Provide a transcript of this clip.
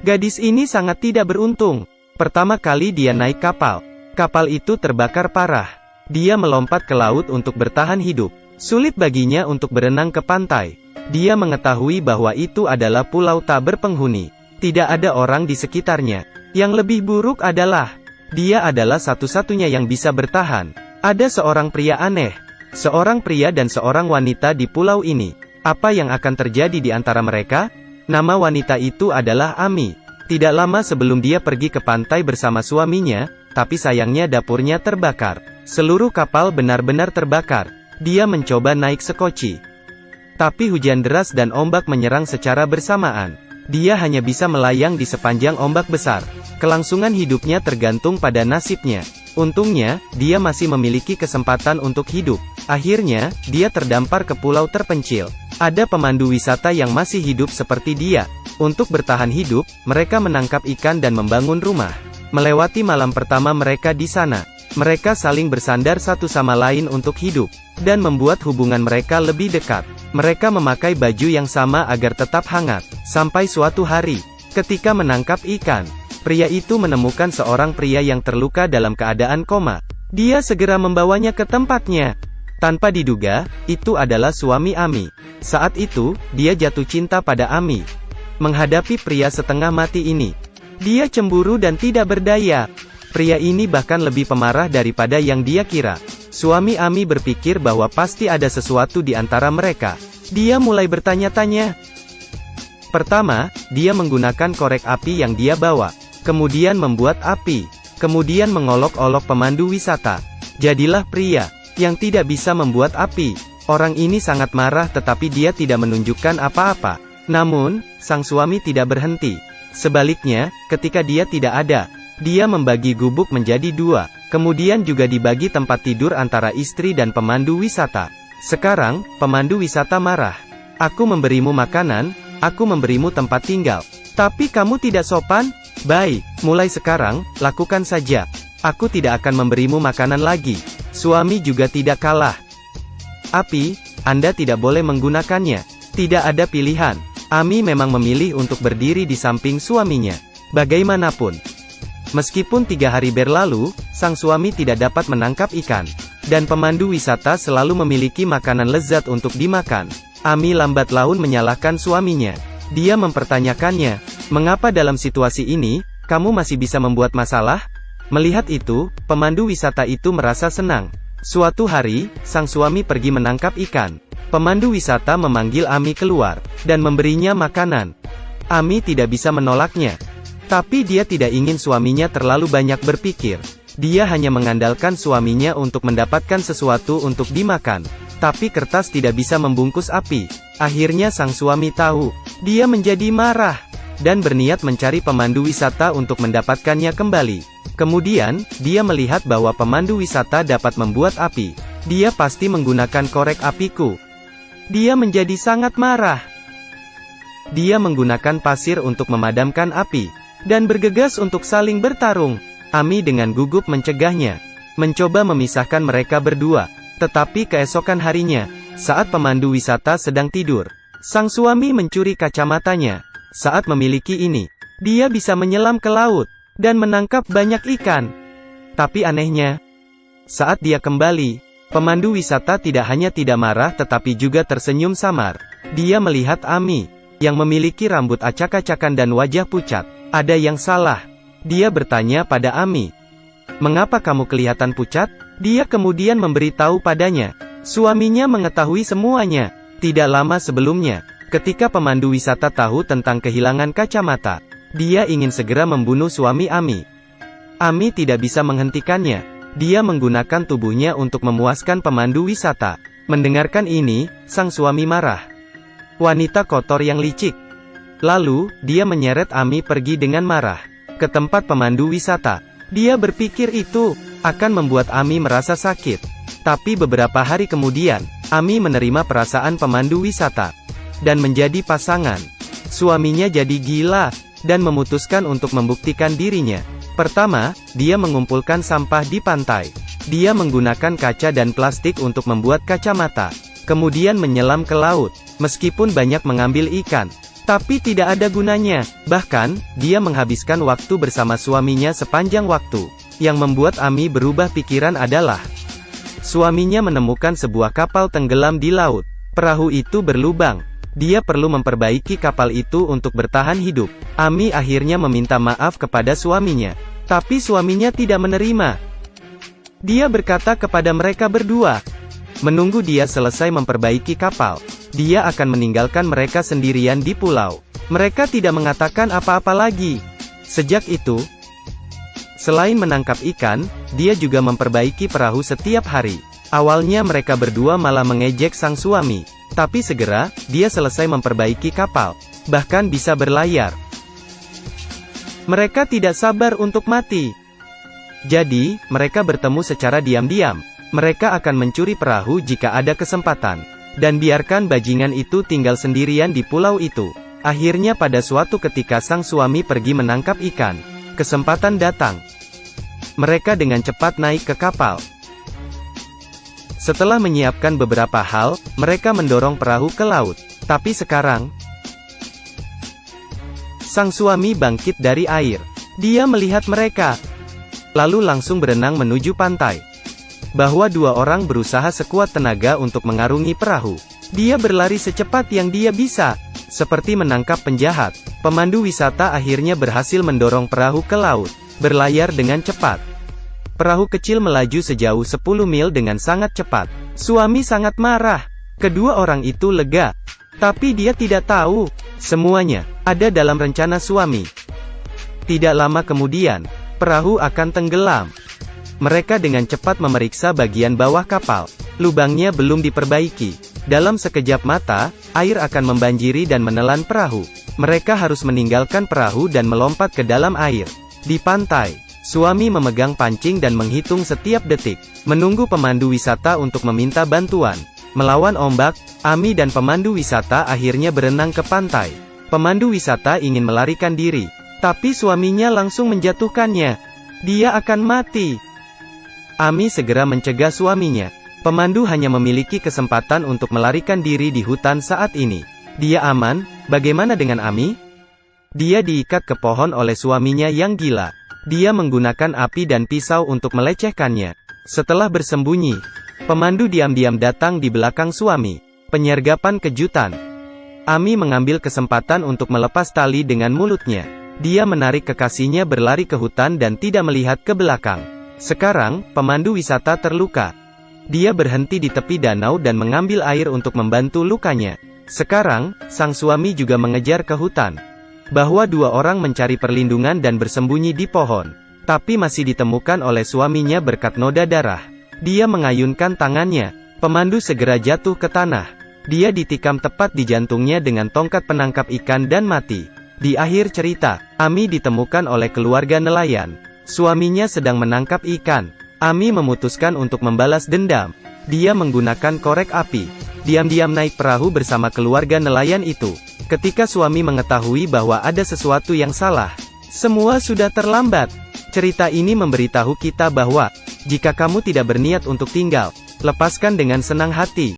Gadis ini sangat tidak beruntung. Pertama kali dia naik kapal. Kapal itu terbakar parah. Dia melompat ke laut untuk bertahan hidup. Sulit baginya untuk berenang ke pantai. Dia mengetahui bahwa itu adalah pulau tak berpenghuni. Tidak ada orang di sekitarnya. Yang lebih buruk adalah, dia adalah satu-satunya yang bisa bertahan. Ada seorang pria aneh. Seorang pria dan seorang wanita di pulau ini. Apa yang akan terjadi di antara mereka? Nama wanita itu adalah Ami. Tidak lama sebelum dia pergi ke pantai bersama suaminya, tapi sayangnya dapurnya terbakar. Seluruh kapal benar-benar terbakar. Dia mencoba naik sekoci. Tapi hujan deras dan ombak menyerang secara bersamaan. Dia hanya bisa melayang di sepanjang ombak besar. Kelangsungan hidupnya tergantung pada nasibnya. Untungnya, dia masih memiliki kesempatan untuk hidup. Akhirnya, dia terdampar ke pulau terpencil. Ada pemandu wisata yang masih hidup seperti dia. Untuk bertahan hidup, mereka menangkap ikan dan membangun rumah. Melewati malam pertama mereka di sana, mereka saling bersandar satu sama lain untuk hidup, dan membuat hubungan mereka lebih dekat. Mereka memakai baju yang sama agar tetap hangat. Sampai suatu hari, ketika menangkap ikan, pria itu menemukan seorang pria yang terluka dalam keadaan koma. Dia segera membawanya ke tempatnya. Tanpa diduga, itu adalah suami Ami. Saat itu, dia jatuh cinta pada Ami. Menghadapi pria setengah mati ini, dia cemburu dan tidak berdaya. Pria ini bahkan lebih pemarah daripada yang dia kira. Suami Ami berpikir bahwa pasti ada sesuatu di antara mereka. Dia mulai bertanya-tanya. Pertama, dia menggunakan korek api yang dia bawa. Kemudian membuat api. Kemudian mengolok-olok pemandu wisata. Jadilah pria yang tidak bisa membuat api. Orang ini sangat marah tetapi dia tidak menunjukkan apa-apa. Namun, sang suami tidak berhenti. Sebaliknya, ketika dia tidak ada, dia membagi gubuk menjadi dua. Kemudian juga dibagi tempat tidur antara istri dan pemandu wisata. Sekarang, pemandu wisata marah. Aku memberimu makanan, aku memberimu tempat tinggal. Tapi kamu tidak sopan? Baik, mulai sekarang, lakukan saja. Aku tidak akan memberimu makanan lagi. Suami juga tidak kalah. Api, Anda tidak boleh menggunakannya. Tidak ada pilihan. Ami memang memilih untuk berdiri di samping suaminya. Bagaimanapun, meskipun 3 hari berlalu, sang suami tidak dapat menangkap ikan. Dan pemandu wisata selalu memiliki makanan lezat untuk dimakan. Ami lambat laun menyalahkan suaminya. Dia mempertanyakannya, mengapa dalam situasi ini, kamu masih bisa membuat masalah? Melihat itu, pemandu wisata itu merasa senang. Suatu hari, sang suami pergi menangkap ikan. Pemandu wisata memanggil Ami keluar, dan memberinya makanan. Ami tidak bisa menolaknya. Tapi dia tidak ingin suaminya terlalu banyak berpikir. Dia hanya mengandalkan suaminya untuk mendapatkan sesuatu untuk dimakan. Tapi kertas tidak bisa membungkus api. Akhirnya sang suami tahu. Dia menjadi marah. Dan berniat mencari pemandu wisata untuk mendapatkannya kembali. Kemudian, dia melihat bahwa pemandu wisata dapat membuat api. Dia pasti menggunakan korek apiku. Dia menjadi sangat marah. Dia menggunakan pasir untuk memadamkan api. Dan bergegas untuk saling bertarung. Ami dengan gugup mencegahnya. Mencoba memisahkan mereka berdua. Tetapi keesokan harinya, saat pemandu wisata sedang tidur, sang suami mencuri kacamatanya. Saat memiliki ini, dia bisa menyelam ke laut, dan menangkap banyak ikan. Tapi anehnya, saat dia kembali, pemandu wisata tidak hanya tidak marah tetapi juga tersenyum samar. Dia melihat Ami, yang memiliki rambut acak-acakan dan wajah pucat. Ada yang salah. Dia bertanya pada Ami. Mengapa kamu kelihatan pucat? Dia kemudian memberitahu padanya. Suaminya mengetahui semuanya. Tidak lama sebelumnya, ketika pemandu wisata tahu tentang kehilangan kacamata, dia ingin segera membunuh suami Ami. Ami tidak bisa menghentikannya. Dia menggunakan tubuhnya untuk memuaskan pemandu wisata. Mendengarkan ini, sang suami marah. Wanita kotor yang licik. Lalu, dia menyeret Ami pergi dengan marah ke tempat pemandu wisata. Dia berpikir itu akan membuat Ami merasa sakit. Tapi beberapa hari kemudian, Ami menerima perasaan pemandu wisata dan menjadi pasangan. Suaminya jadi gila dan memutuskan untuk membuktikan dirinya. Pertama, dia mengumpulkan sampah di pantai. Dia menggunakan kaca dan plastik untuk membuat kacamata. Kemudian menyelam ke laut. Meskipun banyak mengambil ikan, Tapi tidak ada gunanya, bahkan, dia menghabiskan waktu bersama suaminya sepanjang waktu. Yang membuat Ami berubah pikiran adalah, suaminya menemukan sebuah kapal tenggelam di laut. Perahu itu berlubang. Dia perlu memperbaiki kapal itu untuk bertahan hidup. Ami akhirnya meminta maaf kepada suaminya. Tapi suaminya tidak menerima. Dia berkata kepada mereka berdua, menunggu dia selesai memperbaiki kapal, dia akan meninggalkan mereka sendirian di pulau. Mereka tidak mengatakan apa-apa lagi. Sejak itu, selain menangkap ikan, dia juga memperbaiki perahu setiap hari. Awalnya mereka berdua malah mengejek sang suami. Tapi segera, dia selesai memperbaiki kapal. Bahkan bisa berlayar. Mereka tidak sabar untuk mati. Jadi, mereka bertemu secara diam-diam. Mereka akan mencuri perahu jika ada kesempatan. Dan biarkan bajingan itu tinggal sendirian di pulau itu. Akhirnya pada suatu ketika sang suami pergi menangkap ikan. Kesempatan datang. Mereka dengan cepat naik ke kapal. Setelah menyiapkan beberapa hal, mereka mendorong perahu ke laut. Tapi sekarang, sang suami bangkit dari air. Dia melihat mereka, lalu langsung berenang menuju pantai. Bahwa dua orang berusaha sekuat tenaga untuk mengarungi perahu. Dia berlari secepat yang dia bisa, seperti menangkap penjahat. Pemandu wisata akhirnya berhasil mendorong perahu ke laut, berlayar dengan cepat. Perahu kecil melaju sejauh 10 mil dengan sangat cepat. Suami sangat marah. Kedua orang itu lega. Tapi dia tidak tahu, semuanya ada dalam rencana suami. Tidak lama kemudian, perahu akan tenggelam. Mereka dengan cepat memeriksa bagian bawah kapal. Lubangnya belum diperbaiki. Dalam sekejap mata, air akan membanjiri dan menelan perahu. Mereka harus meninggalkan perahu dan melompat ke dalam air. Di pantai, suami memegang pancing dan menghitung setiap detik. Menunggu pemandu wisata untuk meminta bantuan. Melawan ombak, Ami dan pemandu wisata akhirnya berenang ke pantai. Pemandu wisata ingin melarikan diri. Tapi suaminya langsung menjatuhkannya. Dia akan mati. Ami segera mencegah suaminya. Pemandu hanya memiliki kesempatan untuk melarikan diri di hutan saat ini. Dia aman, bagaimana dengan Ami? Dia diikat ke pohon oleh suaminya yang gila. Dia menggunakan api dan pisau untuk melecehkannya. Setelah bersembunyi, pemandu diam-diam datang di belakang suami. Penyergapan kejutan. Ami mengambil kesempatan untuk melepas tali dengan mulutnya. Dia menarik kekasihnya berlari ke hutan dan tidak melihat ke belakang. Sekarang, pemandu wisata terluka. Dia berhenti di tepi danau dan mengambil air untuk membantu lukanya. Sekarang, sang suami juga mengejar ke hutan. Bahwa dua orang mencari perlindungan dan bersembunyi di pohon. Tapi masih ditemukan oleh suaminya berkat noda darah. Dia mengayunkan tangannya. Pemandu segera jatuh ke tanah. Dia ditikam tepat di jantungnya dengan tongkat penangkap ikan dan mati. Di akhir cerita, Ami ditemukan oleh keluarga nelayan. Suaminya sedang menangkap ikan. Ami memutuskan untuk membalas dendam. Dia menggunakan korek api. Diam-diam naik perahu bersama keluarga nelayan itu. Ketika suami mengetahui bahwa ada sesuatu yang salah, semua sudah terlambat. Cerita ini memberitahu kita bahwa, jika kamu tidak berniat untuk tinggal, lepaskan dengan senang hati.